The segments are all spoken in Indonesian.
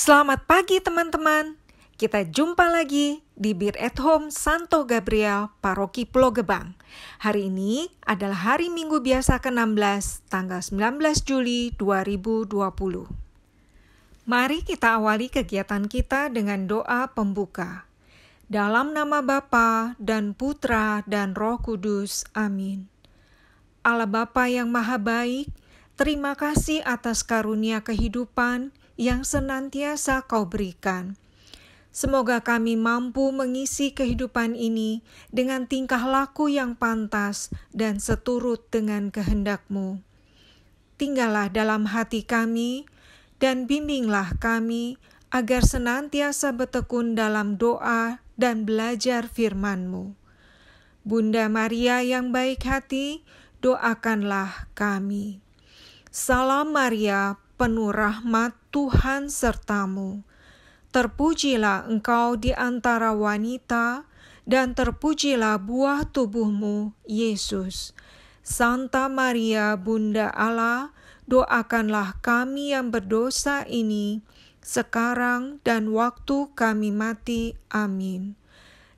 Selamat pagi teman-teman. Kita jumpa lagi di Bir at Home Santo Gabriel, Paroki Pulau Gebang. Hari ini adalah hari Minggu biasa ke-16, tanggal 19 Juli 2020. Mari kita awali kegiatan kita dengan doa pembuka. Dalam nama Bapa dan Putra dan Roh Kudus. Amin. Allah Bapa yang Maha Baik, terima kasih atas karunia kehidupan yang senantiasa Kau berikan. Semoga kami mampu mengisi kehidupan ini dengan tingkah laku yang pantas dan seturut dengan kehendak-Mu. Tinggallah dalam hati kami dan bimbinglah kami agar senantiasa bertekun dalam doa dan belajar firman-Mu. Bunda Maria yang baik hati, doakanlah kami. Salam Maria, penuh rahmat, Tuhan sertamu. Terpujilah engkau di antara wanita, dan terpujilah buah tubuhmu, Yesus. Santa Maria, Bunda Allah, doakanlah kami yang berdosa ini, sekarang dan waktu kami mati. Amin.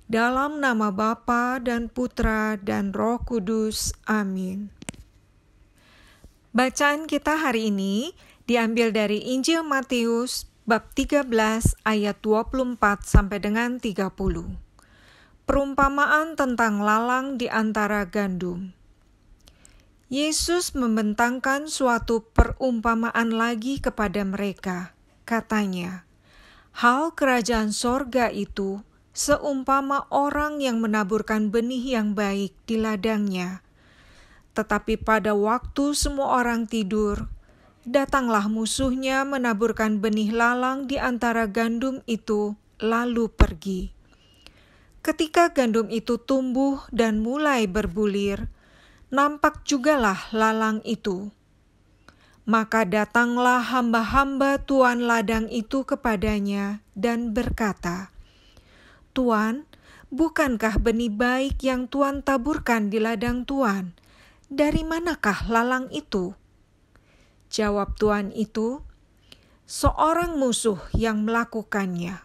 Dalam nama Bapa dan Putra dan Roh Kudus. Amin. Bacaan kita hari ini diambil dari Injil Matius bab 13 ayat 24 sampai dengan 30. Perumpamaan tentang lalang di antara gandum. Yesus membentangkan suatu perumpamaan lagi kepada mereka. Katanya, hal kerajaan sorga itu seumpama orang yang menaburkan benih yang baik di ladangnya. Tetapi pada waktu semua orang tidur, datanglah musuhnya menaburkan benih lalang di antara gandum itu, lalu pergi. Ketika gandum itu tumbuh dan mulai berbulir, nampak jugalah lalang itu. Maka datanglah hamba-hamba tuan ladang itu kepadanya dan berkata, Tuan, bukankah benih baik yang Tuan taburkan di ladang Tuan? Dari manakah lalang itu? Jawab tuan itu, seorang musuh yang melakukannya.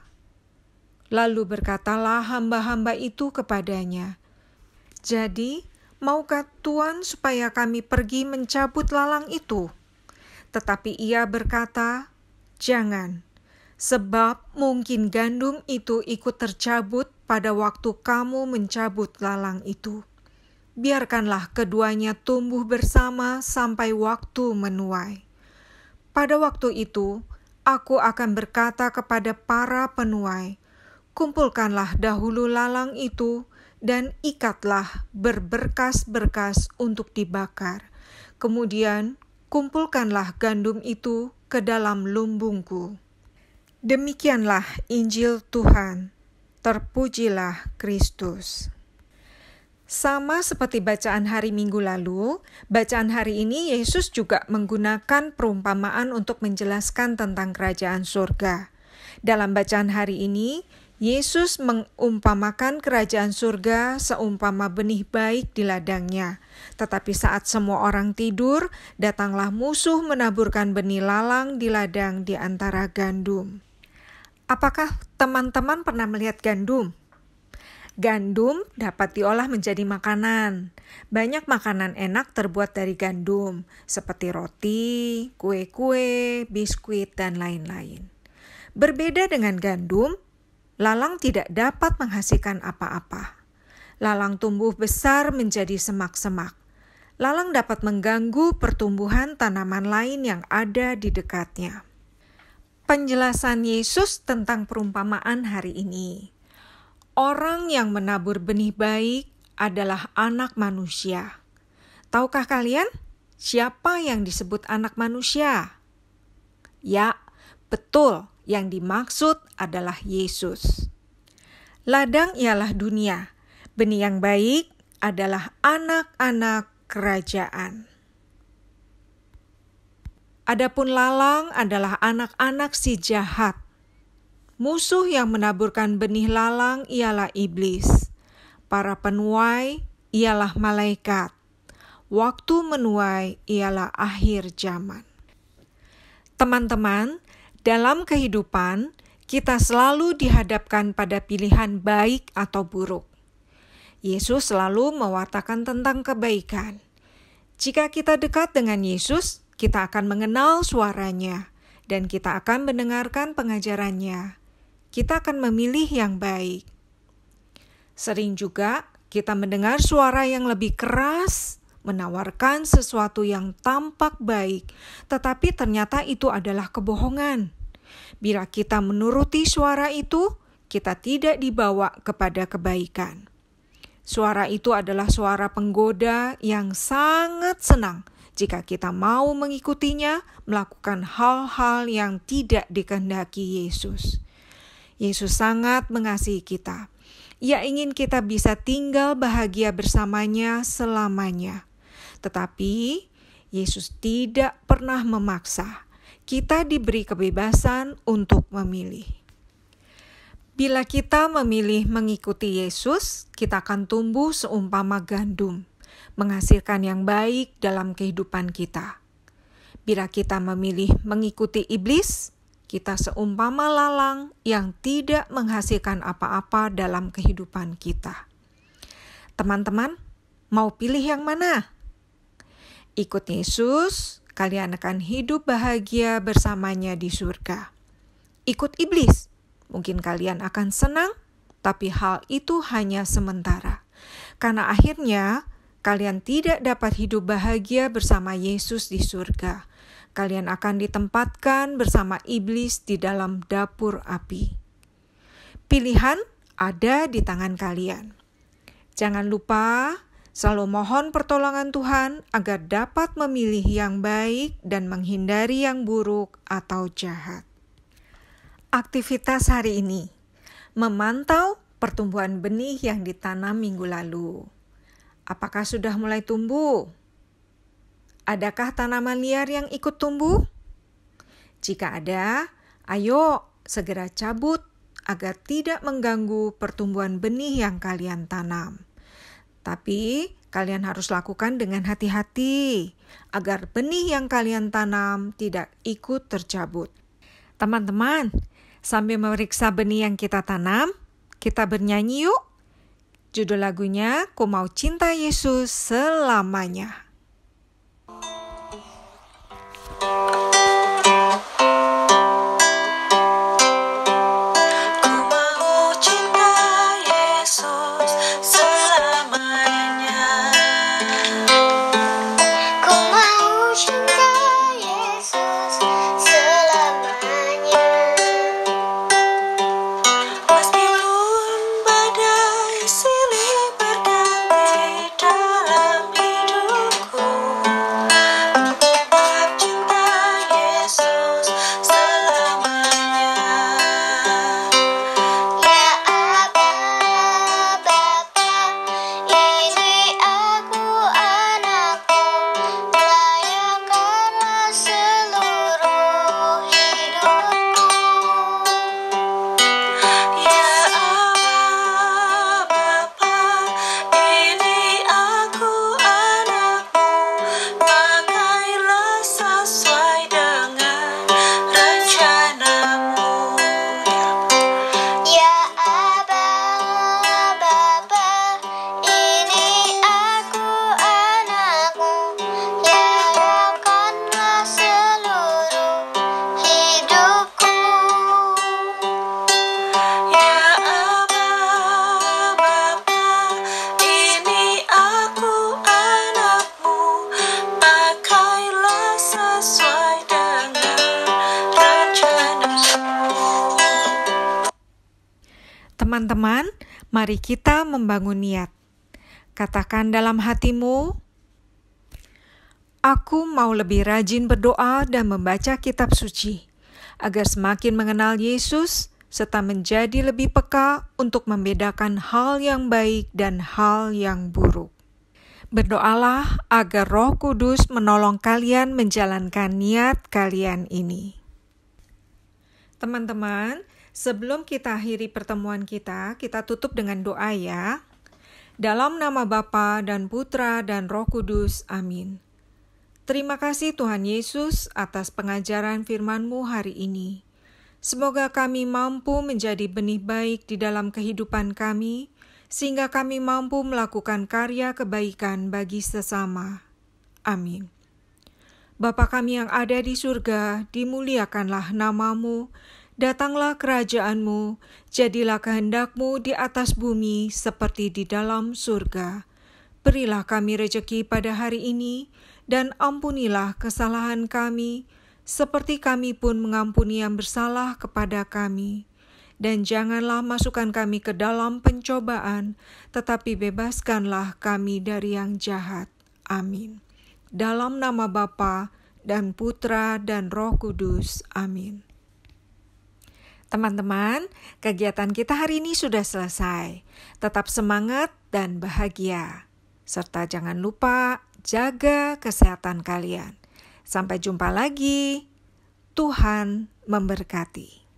Lalu berkatalah hamba-hamba itu kepadanya, jadi, maukah Tuan supaya kami pergi mencabut lalang itu? Tetapi ia berkata, jangan, sebab mungkin gandum itu ikut tercabut pada waktu kamu mencabut lalang itu. Biarkanlah keduanya tumbuh bersama sampai waktu menuai. Pada waktu itu, aku akan berkata kepada para penuai, kumpulkanlah dahulu lalang itu dan ikatlah berberkas-berkas untuk dibakar. Kemudian, kumpulkanlah gandum itu ke dalam lumbungku. Demikianlah Injil Tuhan. Terpujilah Kristus. Sama seperti bacaan hari Minggu lalu, bacaan hari ini Yesus juga menggunakan perumpamaan untuk menjelaskan tentang kerajaan surga. Dalam bacaan hari ini, Yesus mengumpamakan kerajaan surga seumpama benih baik di ladangnya. Tetapi saat semua orang tidur, datanglah musuh menaburkan benih lalang di ladang di antara gandum. Apakah teman-teman pernah melihat gandum? Gandum dapat diolah menjadi makanan. Banyak makanan enak terbuat dari gandum, seperti roti, kue-kue, biskuit, dan lain-lain. Berbeda dengan gandum, lalang tidak dapat menghasilkan apa-apa. Lalang tumbuh besar menjadi semak-semak. Lalang dapat mengganggu pertumbuhan tanaman lain yang ada di dekatnya. Penjelasan Yesus tentang perumpamaan hari ini. Orang yang menabur benih baik adalah anak manusia. Tahukah kalian siapa yang disebut anak manusia? Ya, betul, yang dimaksud adalah Yesus. Ladang ialah dunia. Benih yang baik adalah anak-anak kerajaan. Adapun lalang adalah anak-anak si jahat. Musuh yang menaburkan benih lalang ialah iblis. Para penuai ialah malaikat. Waktu menuai ialah akhir zaman. Teman-teman, Dalam kehidupan, kita selalu dihadapkan pada pilihan baik atau buruk. Yesus selalu mewartakan tentang kebaikan. Jika kita dekat dengan Yesus, kita akan mengenal suaranya, dan kita akan mendengarkan pengajarannya. Kita akan memilih yang baik. Sering juga kita mendengar suara yang lebih keras, menawarkan sesuatu yang tampak baik, tetapi ternyata itu adalah kebohongan. Bila kita menuruti suara itu, kita tidak dibawa kepada kebaikan. Suara itu adalah suara penggoda yang sangat senang jika kita mau mengikutinya, melakukan hal-hal yang tidak dikehendaki Yesus. Yesus sangat mengasihi kita. Ia ingin kita bisa tinggal bahagia bersamanya selamanya. Tetapi Yesus tidak pernah memaksa. Kita diberi kebebasan untuk memilih. Bila kita memilih mengikuti Yesus, kita akan tumbuh seumpama gandum, menghasilkan yang baik dalam kehidupan kita. Bila kita memilih mengikuti iblis, kita seumpama lalang yang tidak menghasilkan apa-apa dalam kehidupan kita. Teman-teman, mau pilih yang mana? Ikut Yesus, kalian akan hidup bahagia bersamanya di surga. Ikut iblis, mungkin kalian akan senang, tapi hal itu hanya sementara. Karena akhirnya, kalian tidak dapat hidup bahagia bersama Yesus di surga. Kalian akan ditempatkan bersama iblis di dalam dapur api. Pilihan ada di tangan kalian. Jangan lupa selalu mohon pertolongan Tuhan agar dapat memilih yang baik dan menghindari yang buruk atau jahat. Aktivitas hari ini, memantau pertumbuhan benih yang ditanam minggu lalu. Apakah sudah mulai tumbuh? Adakah tanaman liar yang ikut tumbuh? Jika ada, ayo segera cabut agar tidak mengganggu pertumbuhan benih yang kalian tanam. Tapi kalian harus lakukan dengan hati-hati agar benih yang kalian tanam tidak ikut tercabut. Teman-teman, sambil memeriksa benih yang kita tanam, kita bernyanyi yuk. Judul lagunya, Ku Mau Cinta Yesus Selamanya. Teman-teman, mari kita membangun niat. Katakan dalam hatimu, aku mau lebih rajin berdoa dan membaca kitab suci, agar semakin mengenal Yesus, serta menjadi lebih peka untuk membedakan hal yang baik dan hal yang buruk. Berdoalah agar Roh Kudus menolong kalian menjalankan niat kalian ini. Teman-teman, sebelum kita akhiri pertemuan kita tutup dengan doa ya. Dalam nama Bapa dan Putra dan Roh Kudus, amin. Terima kasih Tuhan Yesus atas pengajaran firman-Mu hari ini. Semoga kami mampu menjadi benih baik di dalam kehidupan kami, sehingga kami mampu melakukan karya kebaikan bagi sesama. Amin. Bapa kami yang ada di surga, dimuliakanlah nama-Mu, datanglah kerajaan-Mu, jadilah kehendak-Mu di atas bumi seperti di dalam surga. Berilah kami rejeki pada hari ini, dan ampunilah kesalahan kami, seperti kami pun mengampuni yang bersalah kepada kami. Dan janganlah masukkan kami ke dalam pencobaan, tetapi bebaskanlah kami dari yang jahat. Amin. Dalam nama Bapa dan Putra dan Roh Kudus. Amin. Teman-teman, kegiatan kita hari ini sudah selesai. Tetap semangat dan bahagia. Serta jangan lupa jaga kesehatan kalian. Sampai jumpa lagi. Tuhan memberkati.